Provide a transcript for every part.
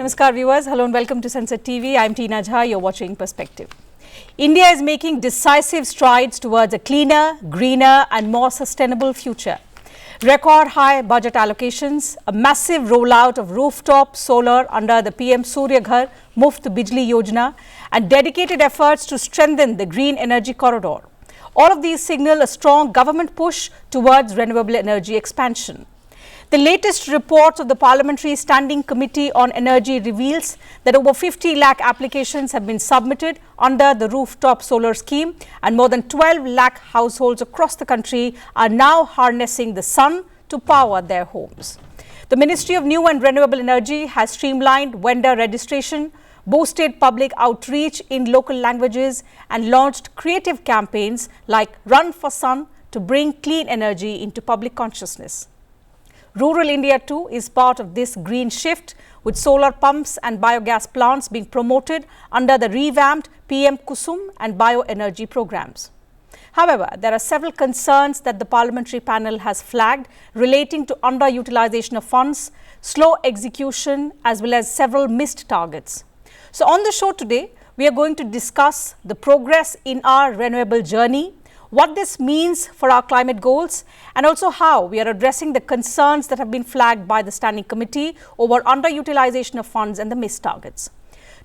Namaskar viewers, hello and welcome to Sansad TV. I am Tina Jha, you are watching Perspective. India is making decisive strides towards a cleaner, greener and more sustainable future. Record high budget allocations, a massive rollout of rooftop solar under the PM Surya Ghar, Muft Bijli Yojana and dedicated efforts to strengthen the green energy corridor. All of these signal a strong government push towards renewable energy expansion. The latest report of the Parliamentary Standing Committee on Energy reveals that over 50 lakh applications have been submitted under the rooftop solar scheme and more than 12 lakh households across the country are now harnessing the sun to power their homes. The Ministry of New and Renewable Energy has streamlined vendor registration, boosted public outreach in local languages and launched creative campaigns like Run for Sun to bring clean energy into public consciousness. Rural India too is part of this green shift, with solar pumps and biogas plants being promoted under the revamped PM-KUSUM and Bioenergy programs. However, there are several concerns that the parliamentary panel has flagged relating to underutilization of funds, slow execution as well as several missed targets. So on the show today, we are going to discuss the progress in our renewable journey, what this means for our climate goals and also how we are addressing the concerns that have been flagged by the Standing Committee over underutilization of funds and the missed targets.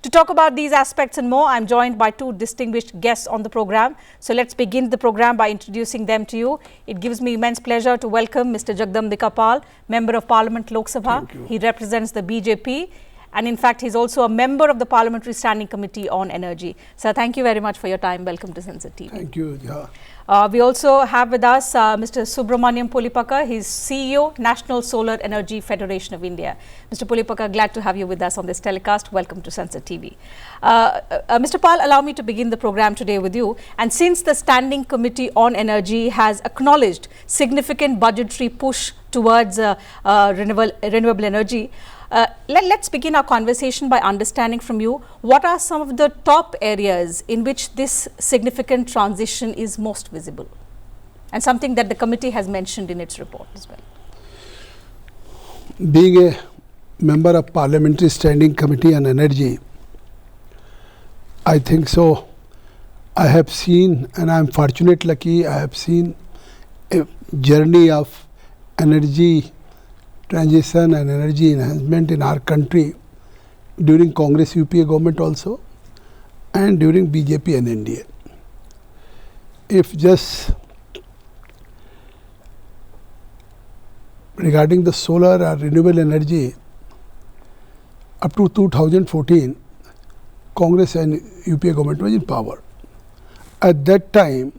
To talk about these aspects and more, I am joined by two distinguished guests on the program. So let's begin the program by introducing them to you. It gives me immense pleasure to welcome Mr. Jagdambika Pal, Member of Parliament Lok Sabha. He represents the BJP. And in fact, he is also a member of the Parliamentary Standing Committee on Energy. Sir, thank you very much for your time. Welcome to Sansad TV. Thank you. Yeah. We also have with us Mr. Subramaniam Polipaka. He is CEO, National Solar Energy Federation of India. Mr. Polipaka, glad to have you with us on this telecast. Welcome to Sansad TV. Mr. Pal, allow me to begin the program today with you. And since the Standing Committee on Energy has acknowledged significant budgetary push towards renewable energy, let's begin our conversation by understanding from you what are some of the top areas in which this significant transition is most visible and something that the committee has mentioned in its report as well. Being a member of Parliamentary Standing Committee on Energy, I think so. I have seen, and I am fortunate, lucky, I have seen a journey of energy transition and energy enhancement in our country during Congress UPA government also and during BJP and NDA. If just regarding the solar or renewable energy, up to 2014, Congress and UPA government was in power. At that time,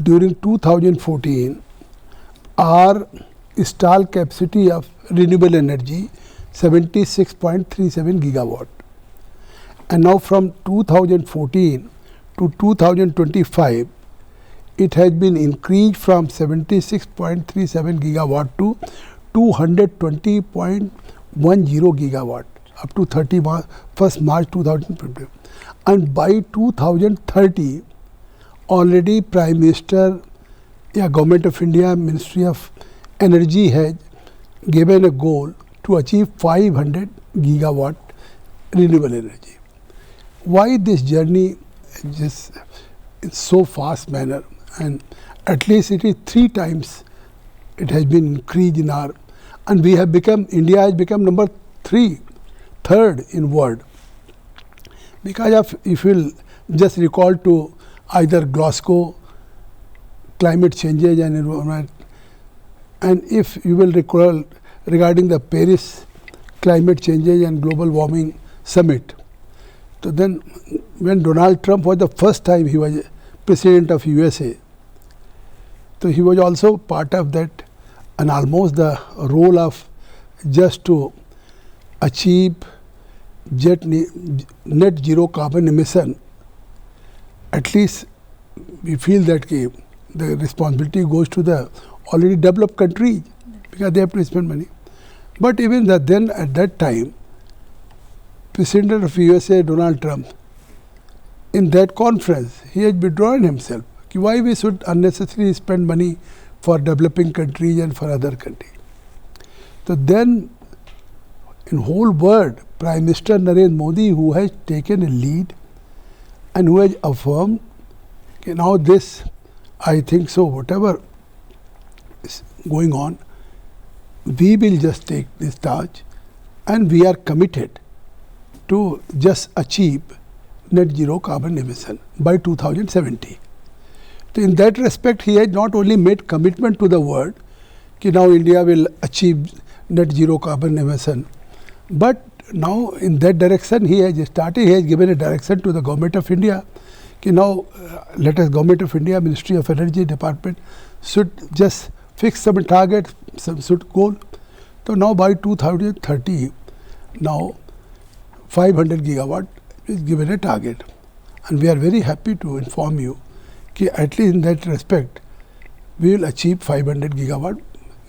during 2014, our installed capacity of renewable energy 76.37 gigawatt, and now from 2014 to 2025 it has been increased from 76.37 gigawatt to 220.10 gigawatt up to 31st March 2020, and by 2030 already Prime Minister, Government of India, Ministry of Energy has given a goal to achieve 500 gigawatt renewable energy. Why this journey just in so fast manner, and at least it is 3 times it has been increased in our, and we have become, India has become number 3rd in world, because of, if you will just recall to either Glasgow climate changes and environment, and if you will recall regarding the Paris climate changes and global warming summit. So then when Donald Trump was the first time he was president of USA, so he was also part of that, and almost the role of just to achieve net zero carbon emission. At least we feel that the responsibility goes to the already developed countries because they have to spend money. But even that, then at that time, President of USA Donald Trump, in that conference, he had withdrawn himself. Why we should unnecessarily spend money for developing countries and for other countries. So then in whole world, Prime Minister Narendra Modi, who has taken a lead and who has affirmed, now this, I think so, whatever is going on, we will just take this charge and we are committed to just achieve net zero carbon emission by 2070. So in that respect, he has not only made commitment to the world, that now India will achieve net zero carbon emission, but now in that direction he has started, he has given a direction to the Government of India, that now let us Government of India, Ministry of Energy Department should just fix some target, some should goal. So now by 2030, now 500 gigawatt is given a target, and we are very happy to inform you that at least in that respect we will achieve 500 gigawatt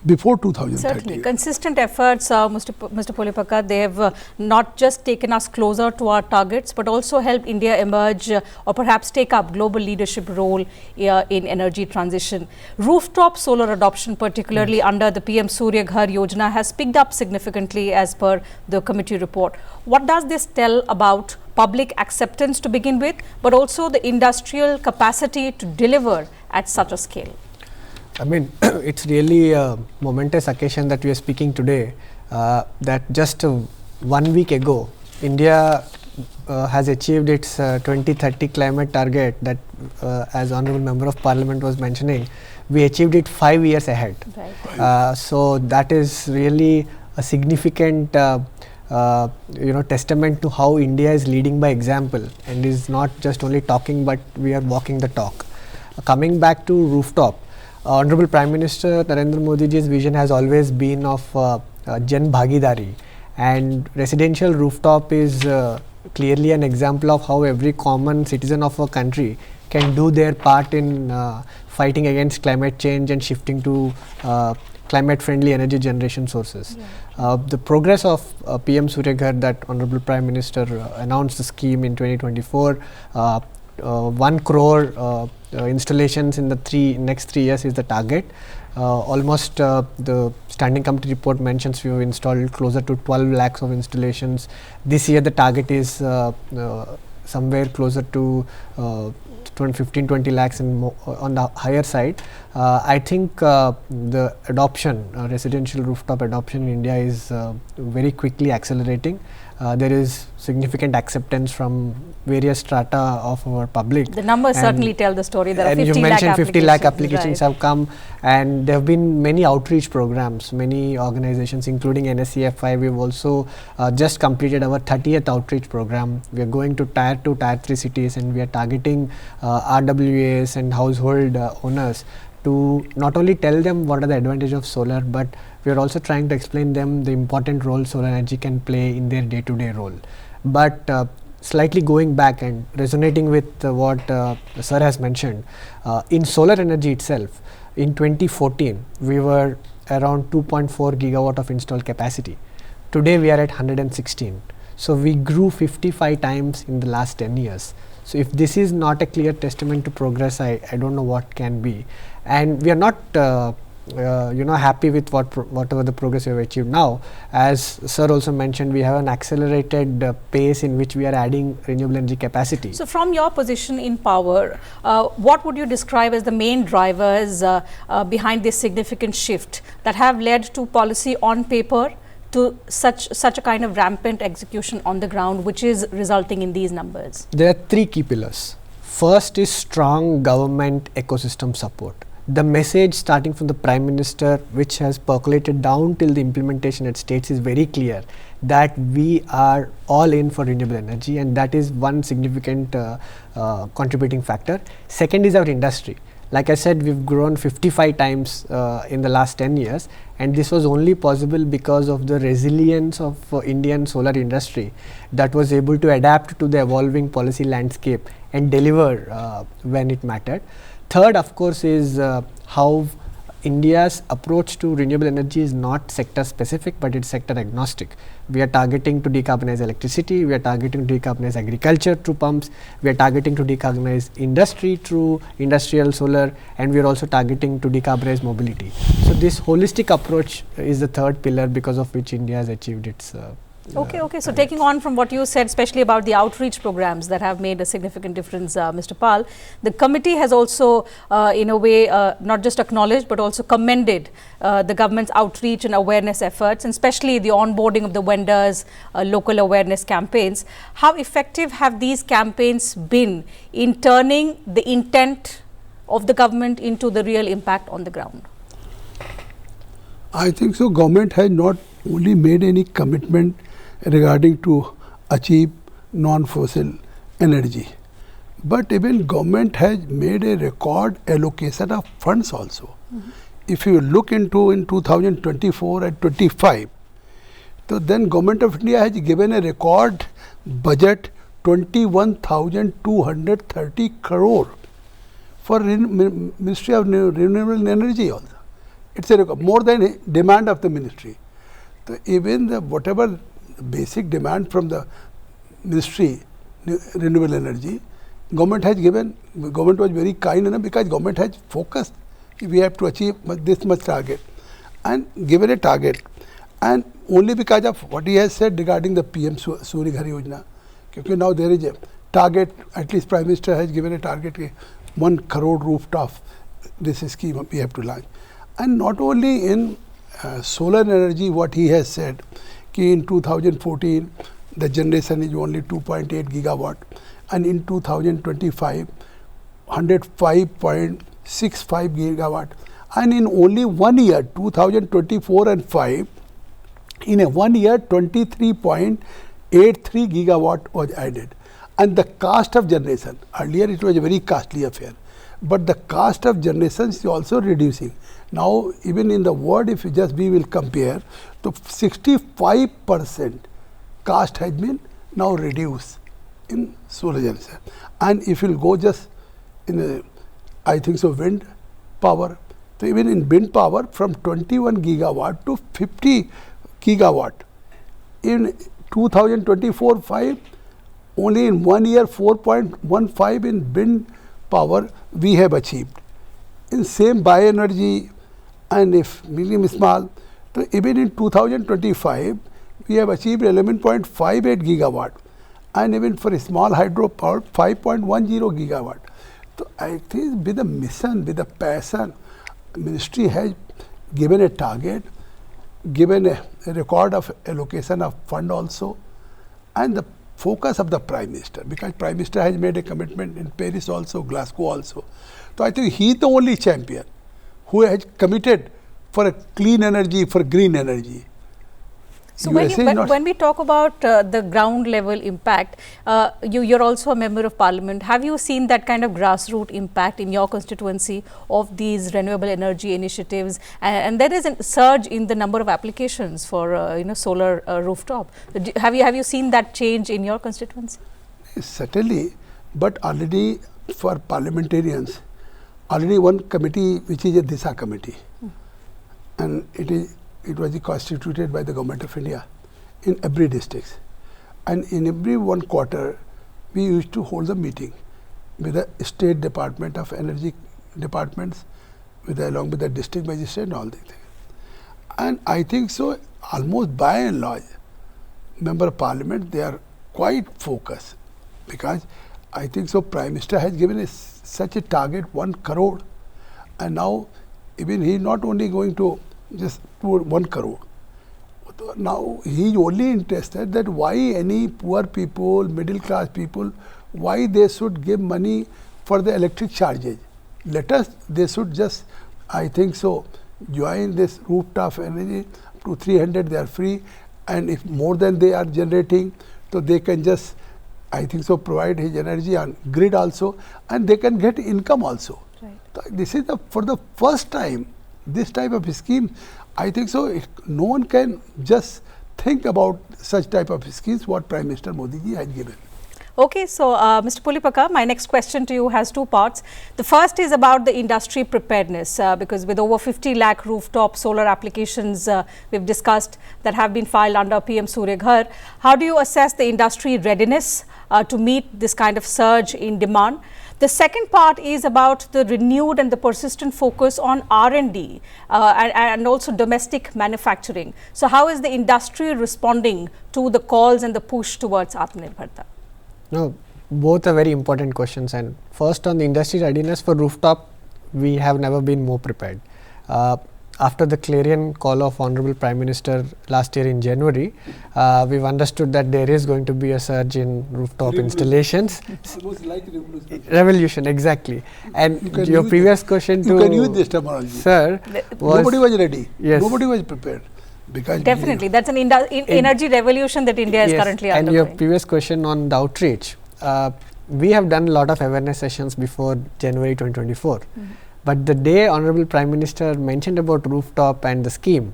before 2030. Certainly. Consistent efforts, Mr. Polipaka, they have not just taken us closer to our targets, but also helped India emerge or perhaps take up global leadership role in energy transition. Rooftop solar adoption, particularly under the PM Surya Ghar Yojana, has picked up significantly as per the committee report. What does this tell about public acceptance to begin with, but also the industrial capacity to deliver at such a scale? I mean, it's really a momentous occasion that we are speaking today, that just 1 week ago, India has achieved its 2030 climate target that, as Honorable Member of Parliament was mentioning, we achieved it 5 years ahead. Right. So that is really a significant testament to how India is leading by example and is not just only talking, but we are walking the talk. Coming back to rooftop, Honorable Prime Minister Narendra Modi ji's vision has always been of Jan Bhagidari, and residential rooftop is clearly an example of how every common citizen of a country can do their part in fighting against climate change and shifting to climate friendly energy generation sources. Yeah. The progress of PM Surya Ghar, that Honorable Prime Minister announced the scheme in 2024, 1 crore installations in the next 3 years is the target. Almost the standing committee report mentions we have installed closer to 12 lakhs of installations. This year the target is somewhere closer to 15-20 lakhs and on the higher side. I think the adoption, residential rooftop adoption in India is very quickly accelerating. There is significant acceptance from various strata of our public. The numbers certainly tell the story. There are 50 you mentioned 50 lakh applications right. have come, and there have been many outreach programs, many organizations including NSCFI. We have also just completed our 30th outreach program. We are going to tier 2, tier 3 cities, and we are targeting RWAs and household owners to not only tell them what are the advantages of solar, but we are also trying to explain them the important role solar energy can play in their day-to-day role. But slightly going back and resonating with what Sir has mentioned, in solar energy itself, in 2014 we were around 2.4 gigawatt of installed capacity. Today we are at 116. So we grew 55 times in the last 10 years. So if this is not a clear testament to progress, I don't know what can be. And we are not happy with whatever the progress we have achieved now. As Sir also mentioned, we have an accelerated pace in which we are adding renewable energy capacity. So from your position in power, what would you describe as the main drivers behind this significant shift that have led to policy on paper to such a kind of rampant execution on the ground, which is resulting in these numbers? There are 3 key pillars. First is strong government ecosystem support. The message starting from the Prime Minister, which has percolated down till the implementation at states, is very clear that we are all in for renewable energy, and that is one significant contributing factor. Second is our industry. Like I said, we've grown 55 times in the last 10 years, and this was only possible because of the resilience of Indian solar industry that was able to adapt to the evolving policy landscape and deliver when it mattered. Third, of course, is how India's approach to renewable energy is not sector specific, but it's sector agnostic. We are targeting to decarbonize electricity, we are targeting to decarbonize agriculture through pumps, we are targeting to decarbonize industry through industrial solar, and we are also targeting to decarbonize mobility. So this holistic approach is the third pillar because of which India has achieved its Okay. So taking on from what you said, especially about the outreach programs that have made a significant difference, Mr. Pal, the committee has also, in a way, not just acknowledged but also commended the government's outreach and awareness efforts, and especially the onboarding of the vendors, local awareness campaigns. How effective have these campaigns been in turning the intent of the government into the real impact on the ground? I think so. Government has not only made any commitment regarding to achieve non-fossil energy, but even government has made a record allocation of funds also. If you look into in 2024 and 25, so then Government of India has given a record budget 21,230 crore for Ministry of Renewable Energy also. It's a record, more than demand of the ministry. So even the whatever basic demand from the ministry, renewable energy, government has given. Government was very kind enough because government has focused. We have to achieve this much target and given a target, and only because of what he has said regarding the PM Surya Ghar Yojana, because now there is a target. At least Prime Minister has given a target 1 crore rooftop. This scheme we have to launch, and not only in solar energy. What he has said, कि in 2014 the generation is only 2.8 gigawatt, and in 2025 105.65 gigawatt, and in only 1 year 2024 and 5, in a 1 year 23.83 gigawatt was added. And the cost of generation, earlier it was a very costly affair, but the cost of generation is also reducing. Now even in the world, if we will compare, so 65% cost has been now reduced in solar generation. And if you will go just in I think so wind power, so even in wind power from 21 gigawatt to 50 gigawatt in 2024-5, only in 1 year 4.15 in wind power we have achieved. In same bioenergy, and if medium small, so even in 2025 we have achieved 11.58 gigawatt, and even for small hydropower 5.10 gigawatt. So I think with the mission, with the passion, ministry has given a target, given a record of allocation of fund also, and the focus of the Prime Minister, because Prime Minister has made a commitment in Paris also, Glasgow also. So I think he is the only champion who has committed for a clean energy, for green energy. So when we talk about the ground level impact, you're also a member of Parliament. Have you seen that kind of grassroots impact in your constituency of these renewable energy initiatives? And there is a surge in the number of applications for solar rooftop. Have you seen that change in your constituency? Certainly, but already for parliamentarians, already one committee which is a DISA committee, and it was constituted by the Government of India in every district, and in every 1 quarter we used to hold a meeting with the State Department of Energy departments, along with the district magistrate and all that. And I think so almost by and large Member of Parliament, they are quite focused, because I think so Prime Minister has given such a target 1 crore, and now even he is not only going to just to 1 crore. Now he is only interested that why any poor people, middle class people, why they should give money for the electric charges. They should just, I think so, join this rooftop energy to 300, they are free, and if more than they are generating, so they can just, I think so, provide his energy on grid also, and they can get income also. Right. So this is for the first time, this type of scheme, I think so, no one can just think about such type of schemes what Prime Minister Modi ji has given. Okay, so Mr. Pulipaka, my next question to you has two parts. The first is about the industry preparedness because with over 50 lakh rooftop solar applications we've discussed that have been filed under PM Surya Ghar, how do you assess the industry readiness to meet this kind of surge in demand? The second part is about the renewed and the persistent focus on R&D and also domestic manufacturing. So how is the industry responding to the calls and the push towards Atmanirbharta? No, both are very important questions. And first, on the industry readiness for rooftop, we have never been more prepared. After the clarion call of Honorable Prime Minister last year in January, we've understood that there is going to be a surge in rooftop installations. Almost like revolution. Revolution, exactly. And your previous question to you can use this terminology. Sir, nobody was ready. Yes. Nobody was prepared. Because definitely, that's an energy revolution that India is currently undergoing. And your previous question on the outreach, we have done a lot of awareness sessions before January 2024. But the day Honorable Prime Minister mentioned about rooftop and the scheme,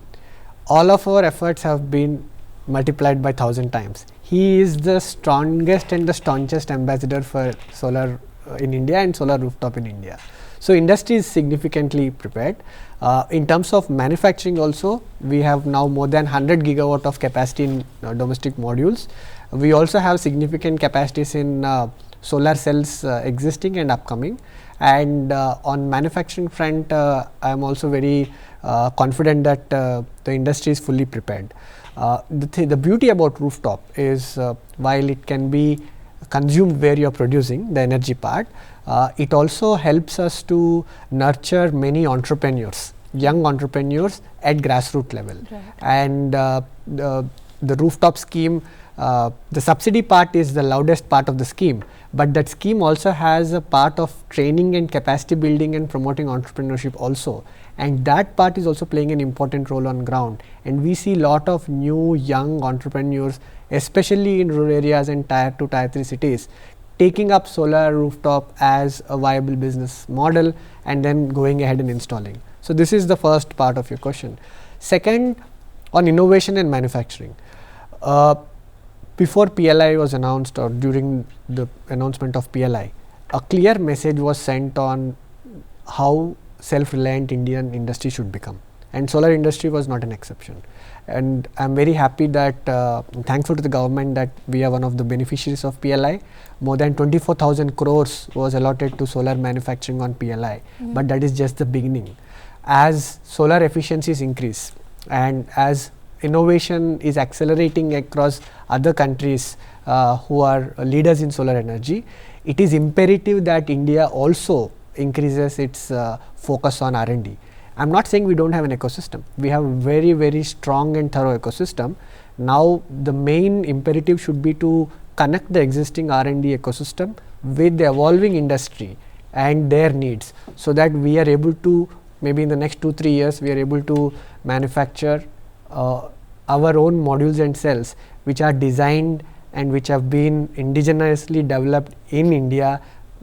all of our efforts have been multiplied by 1,000 times. He is the strongest and the staunchest ambassador for solar in India and solar rooftop in India. So industry is significantly prepared. In terms of manufacturing also, we have now more than 100 gigawatt of capacity in domestic modules. We also have significant capacities in solar cells existing and upcoming. And on manufacturing front, I am also very confident that the industry is fully prepared. The beauty about rooftop is while it can be consumed where you are producing the energy part, it also helps us to nurture many entrepreneurs, young entrepreneurs at grassroots level. Right. And the rooftop scheme, the subsidy part is the loudest part of the scheme, but that scheme also has a part of training and capacity building and promoting entrepreneurship also, and that part is also playing an important role on ground. And we see lot of new young entrepreneurs, especially in rural areas and tier 2, tier 3 cities, taking up solar rooftop as a viable business model and then going ahead and installing. So this is the first part of your question. Second, on innovation and manufacturing. Before PLI was announced or during the announcement of PLI, a clear message was sent on how self-reliant Indian industry should become, and solar industry was not an exception. And I am very happy that, thankful to the government that we are one of the beneficiaries of PLI. More than 24,000 crores was allotted to solar manufacturing on PLI, but that is just the beginning. As solar efficiencies increase and as innovation is accelerating across other countries who are leaders in solar energy, it is imperative that India also increases its focus on R&D. I am not saying we do not have an ecosystem. We have a very, very strong and thorough ecosystem. Now the main imperative should be to connect the existing R&D ecosystem with the evolving industry and their needs, so that we are able to, maybe in the next 2-3 years, we are able to manufacture our own modules and cells which are designed and which have been indigenously developed in India,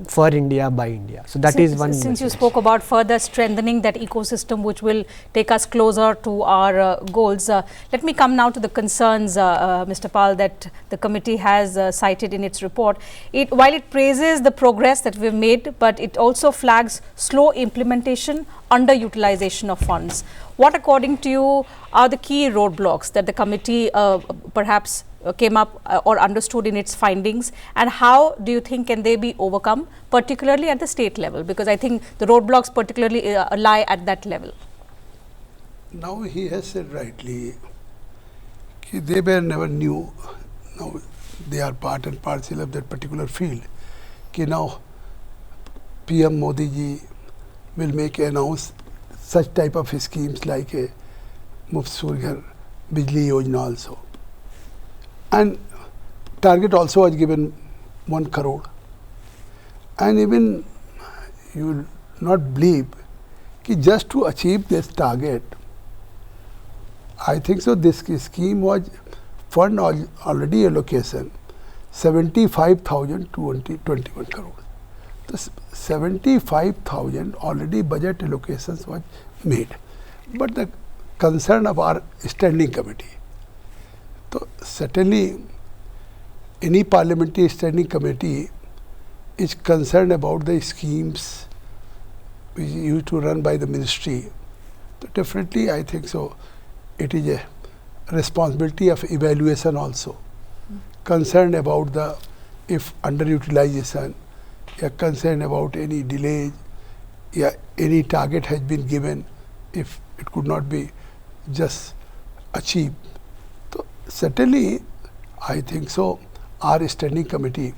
for India, by India. So that is one. Since you spoke about further strengthening that ecosystem which will take us closer to our goals, let me come now to the concerns, Mr. Pal, that the committee has cited in its report. While it praises the progress that we have made, but it also flags slow implementation, underutilization of funds. What, according to you, are the key roadblocks that the committee perhaps came up or understood in its findings, and how do you think can they be overcome, particularly at the state level, because I think the roadblocks particularly lie at that level? Now he has said rightly, they were never new, now they are part and parcel of that particular field. Now PM Modi ji will announce such type of schemes like a Muft Bijli Yojana also. And target also was given 1 crore. And even you will not believe that just to achieve this target, I think so this scheme was fund already allocation 75,221 crore. So 75,000 already budget allocations was made. But the concern of our standing committee, so certainly any Parliamentary Standing Committee is concerned about the schemes which used to run by the ministry, so definitely I think so it is a responsibility of evaluation also. Concerned about the if underutilization, concerned about any delays, any target has been given, if it could not be just achieved. So certainly I think so our standing committee,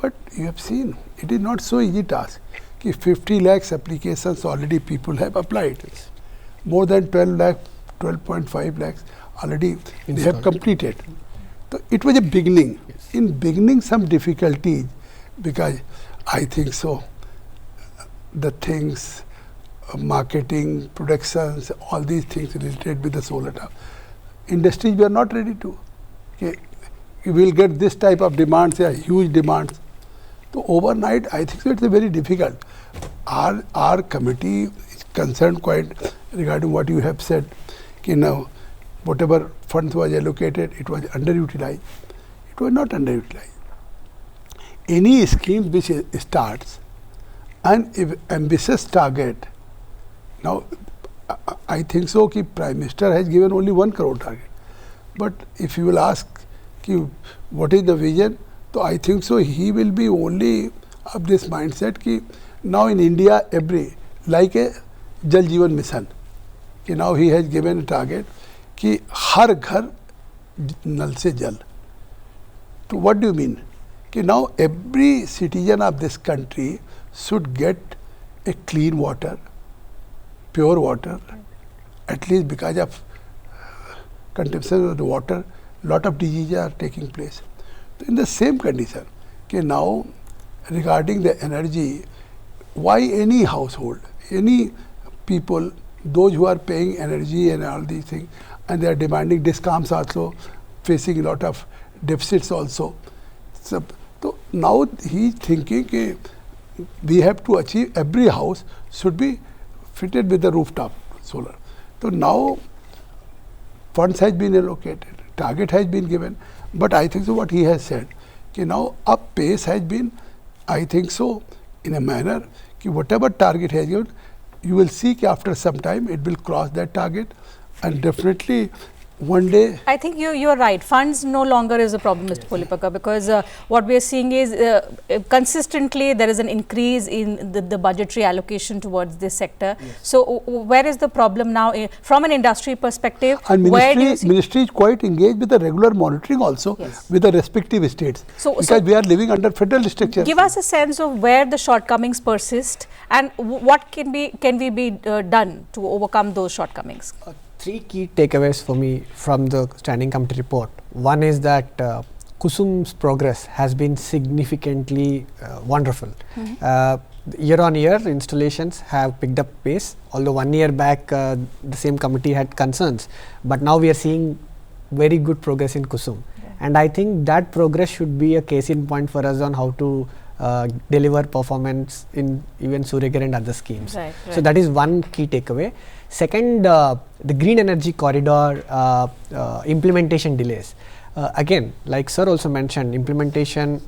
but you have seen it is not so easy task. 50 lakhs applications already people have applied. More than 12.5 lakhs already they have completed. So it was a beginning. Yes. In beginning some difficulties, because I think so the things, marketing, productions, all these things related with the solar tower. Industries were not ready to. You will get this type of demands, huge demands. So overnight, I think so it's a very difficult. Our committee is concerned quite regarding what you have said. Now, whatever funds was allocated, it was underutilized. It was not underutilized. Any scheme which starts and if ambitious target, now I think so कि Prime Minister has given only 1 crore target. But if you will ask what is the vision, so I think so he will be only of this mindset कि now in India every like a Jal Jeevan Mission, कि now he has given a target कि हर घर नल से जल. So what do you mean? कि now every citizen of this country should get a clean water, pure water, at least because of consumption of the water, lot of diseases are taking place. So in the same condition, कि now regarding the energy, why any household, any people, those who are paying energy and all these things, and they are demanding discounts also, facing a lot of deficits also. So now he is thinking कि we have to achieve every house should be fitted with the rooftop solar. So now funds has been allocated, target has been given, but I think so what he has said, कि now up pace has been, I think so in a manner कि whatever target has given, you will see कि after some time it will cross that target, and definitely one day. I think you are right. Funds no longer is a problem, Mr. Polipaka, because what we are seeing is consistently there is an increase in the budgetary allocation towards this sector. Yes. So where is the problem now from an industry perspective? And ministry is quite engaged with the regular monitoring also. Yes. With the respective states, because we are living under federal structure. Give us a sense of where the shortcomings persist and what can be done to overcome those shortcomings. 3 key takeaways for me from the Standing Committee report. One is that KUSUM's progress has been significantly wonderful. Year on year, installations have picked up pace, although 1 year back the same committee had concerns, but now we are seeing very good progress in KUSUM. Yeah. And I think that progress should be a case in point for us on how to deliver performance in even Surya Ghar and other schemes. Right. So that is one key takeaway. Second, the green energy corridor implementation delays. Again, like sir also mentioned, implementation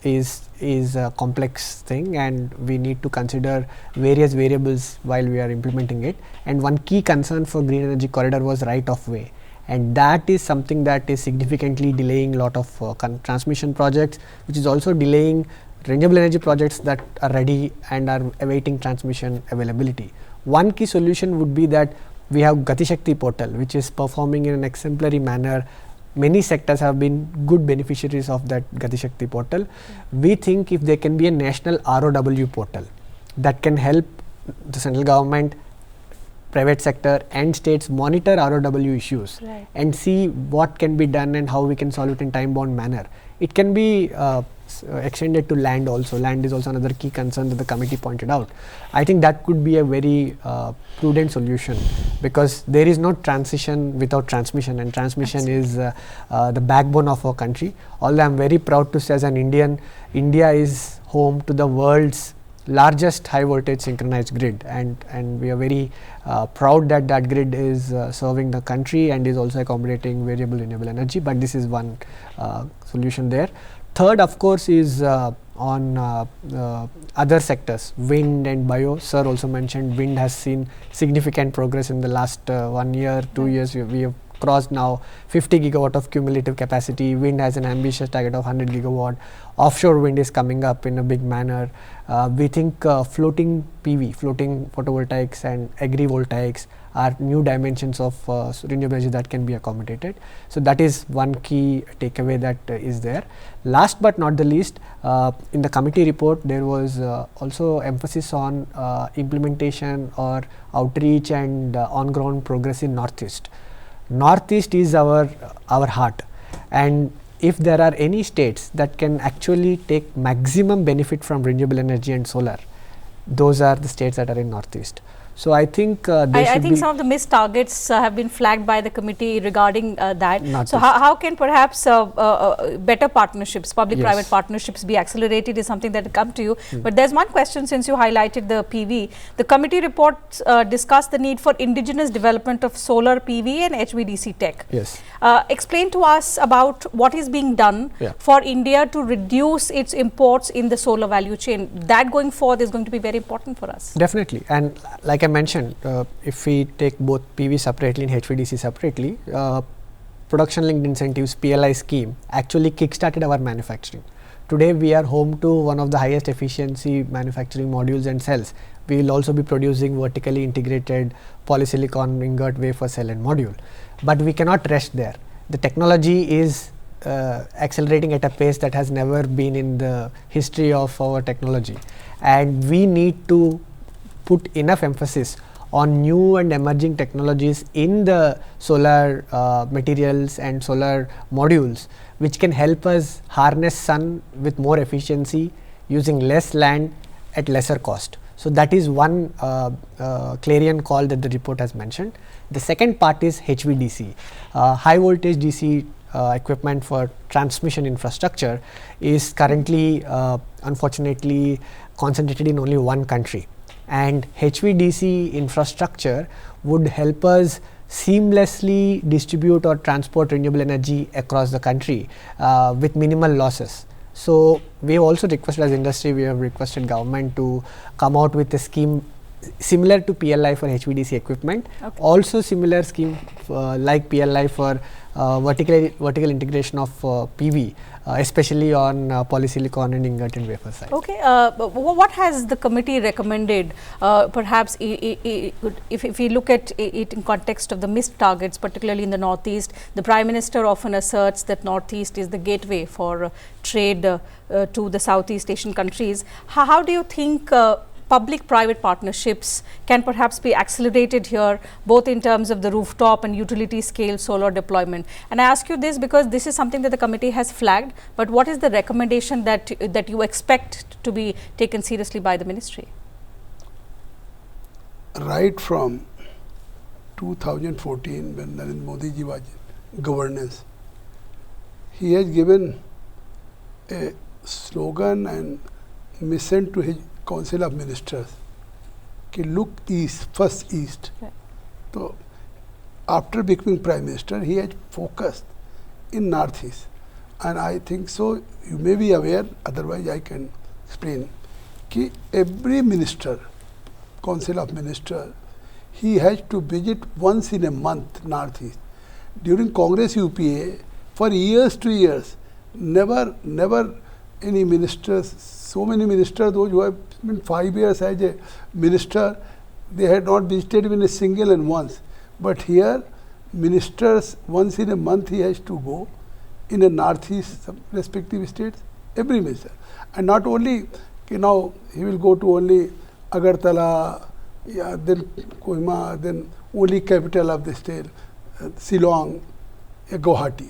is a complex thing, and we need to consider various variables while we are implementing it. And one key concern for green energy corridor was right of way, and that is something that is significantly delaying a lot of transmission projects, which is also delaying renewable energy projects that are ready and are awaiting transmission availability. One key solution would be that we have Gati Shakti portal, which is performing in an exemplary manner. Many sectors have been good beneficiaries of that Gati Shakti portal. We think if there can be a national ROW portal that can help the central government, private sector and states monitor ROW issues, right, and see what can be done and how we can solve it in time bound manner. It can be extended to land also. Land is also another key concern that the committee pointed out. I think that could be a very prudent solution, because there is no transition without transmission, and transmission Absolutely. Is the backbone of our country. Although I am very proud to say as an Indian, India is home to the world's largest high voltage synchronized grid, and we are very proud that that grid is serving the country and is also accommodating variable renewable energy, but this is one solution there. Third, of course, is on other sectors, wind and bio. Sir also mentioned wind has seen significant progress in the last 1 year, 2 years. We have crossed now 50 gigawatt of cumulative capacity. Wind has an ambitious target of 100 gigawatt. Offshore wind is coming up in a big manner. We think floating PV, floating photovoltaics and agrivoltaics are new dimensions of renewable energy that can be accommodated. So that is one key takeaway that is there. Last but not the least, in the committee report there was also emphasis on implementation or outreach and on ground progress in Northeast. Northeast is our heart, and if there are any states that can actually take maximum benefit from renewable energy and solar, those are the states that are in Northeast. So I think I think some of the missed targets have been flagged by the committee regarding that. So how can perhaps better partnerships, public-private partnerships be accelerated is something that will come to you. But there's one question, since you highlighted the PV. The committee report discussed the need for indigenous development of solar PV and HVDC tech. Yes. Explain to us about what is being done for India to reduce its imports in the solar value chain. That going forward is going to be very important for us. Definitely, and like I mentioned, if we take both PV separately and HVDC separately, production linked incentives PLI scheme actually kick-started our manufacturing. Today we are home to one of the highest efficiency manufacturing modules and cells. We will also be producing vertically integrated polysilicon ingot, wafer, cell and module. But we cannot rest there. The technology is accelerating at a pace that has never been in the history of our technology, and we need to put enough emphasis on new and emerging technologies in the solar materials and solar modules, which can help us harness sun with more efficiency using less land at lesser cost. So that is one clarion call that the report has mentioned. The second part is HVDC. High voltage DC equipment for transmission infrastructure is currently unfortunately concentrated in only one country, and HVDC infrastructure would help us seamlessly distribute or transport renewable energy across the country with minimal losses. So we have also requested, as industry, we have requested government to come out with a scheme similar to PLI for HVDC equipment, also similar scheme like PLI for vertical integration of PV, especially on polysilicon and ingot and wafer side. Okay, what has the committee recommended? Perhaps if we look at it in context of the missed targets, particularly in the Northeast, the Prime Minister often asserts that Northeast is the gateway for trade to the Southeast Asian countries. How do you think public-private partnerships can perhaps be accelerated here, both in terms of the rooftop and utility scale solar deployment? And I ask you this because this is something that the committee has flagged, but what is the recommendation that you expect to be taken seriously by the ministry? Right from 2014, when Narendra Modi ji was in governance, he has given a slogan and mission to his Council of Ministers कि look east, first east. So after becoming Prime Minister, he has focused in Northeast, and I think so. You may be aware, otherwise I can explain. कि every minister, Council of Ministers, he has to visit once in a month Northeast. During Congress UPA, for years to years, never any ministers. So many ministers, those who have been 5 years as a minister, they had not visited even a single and once. But here, ministers once in a month he has to go in a Northeast respective states, every minister. And not only, now he will go to only Agartala, then Kohima, then only capital of the state, Shillong, Guwahati.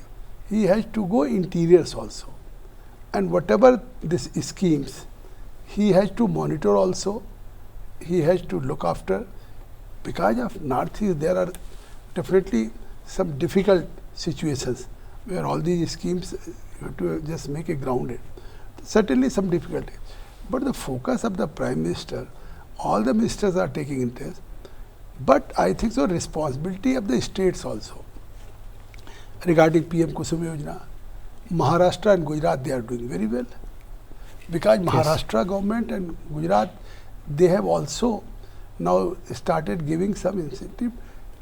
He has to go interiors also. And whatever these schemes, he has to monitor also, he has to look after. Because of Northeast, there are definitely some difficult situations where all these schemes, you have to just make it grounded. Certainly some difficulty. But the focus of the Prime Minister, all the ministers are taking interest, but I think so responsibility of the states also. Regarding PM-KUSUM Yojana, Maharashtra and Gujarat, they are doing very well. Because Maharashtra government and Gujarat, they have also now started giving some incentive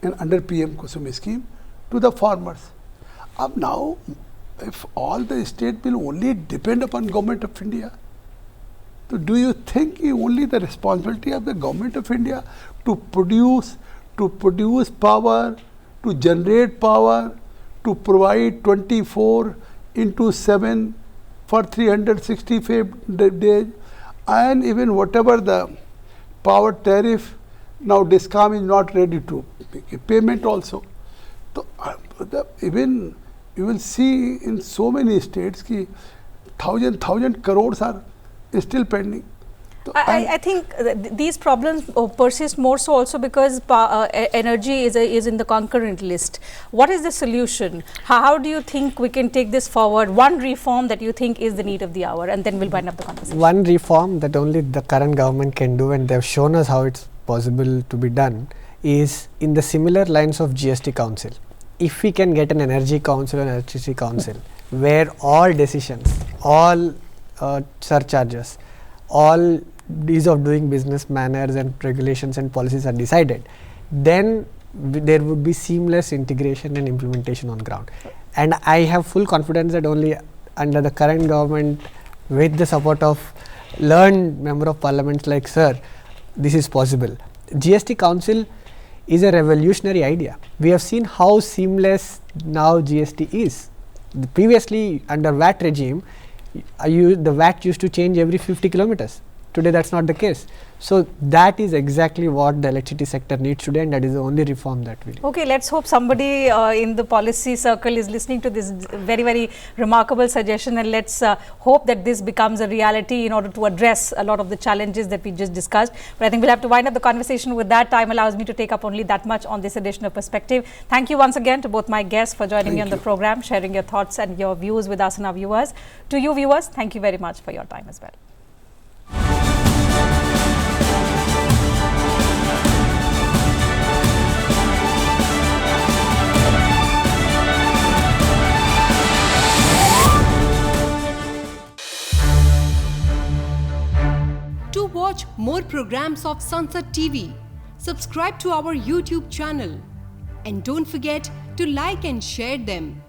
and under PM-KUSUM scheme to the farmers. Now, if all the state will only depend upon Government of India, so do you think only the responsibility of the Government of India to produce power, to generate power, to provide 24/7 for 365 days, and even whatever the power tariff, now DISCOM is not ready to make a payment also. So, even you will see in so many states ki thousand crores are still pending. I think these problems persist more so also because energy is in the concurrent list. What is the solution? How do you think we can take this forward? One reform that you think is the need of the hour, and then we'll wind up the conversation. One reform that only the current government can do, and they've shown us how it's possible to be done, is in the similar lines of GST Council. If we can get an energy council and electricity council where all decisions, all surcharges, all ease of doing business manners and regulations and policies are decided, then there would be seamless integration and implementation on ground. And I have full confidence that only under the current government, with the support of learned member of parliament like sir, this is possible. GST Council is a revolutionary idea. We have seen how seamless now GST is. Previously under VAT regime, the VAT used to change every 50 kilometers. Today that's not the case. So that is exactly what the electricity sector needs today, and that is the only reform that we need. Okay, let's hope somebody in the policy circle is listening to this very, very remarkable suggestion, and let's hope that this becomes a reality in order to address a lot of the challenges that we just discussed. But I think we'll have to wind up the conversation with that. Time allows me to take up only that much on this edition of Perspective. Thank you once again to both my guests for joining me on the program, sharing your thoughts and your views with us and our viewers. To you viewers, thank you very much for your time as well. To watch more programs of Sansad TV, subscribe to our YouTube channel and don't forget to like and share them.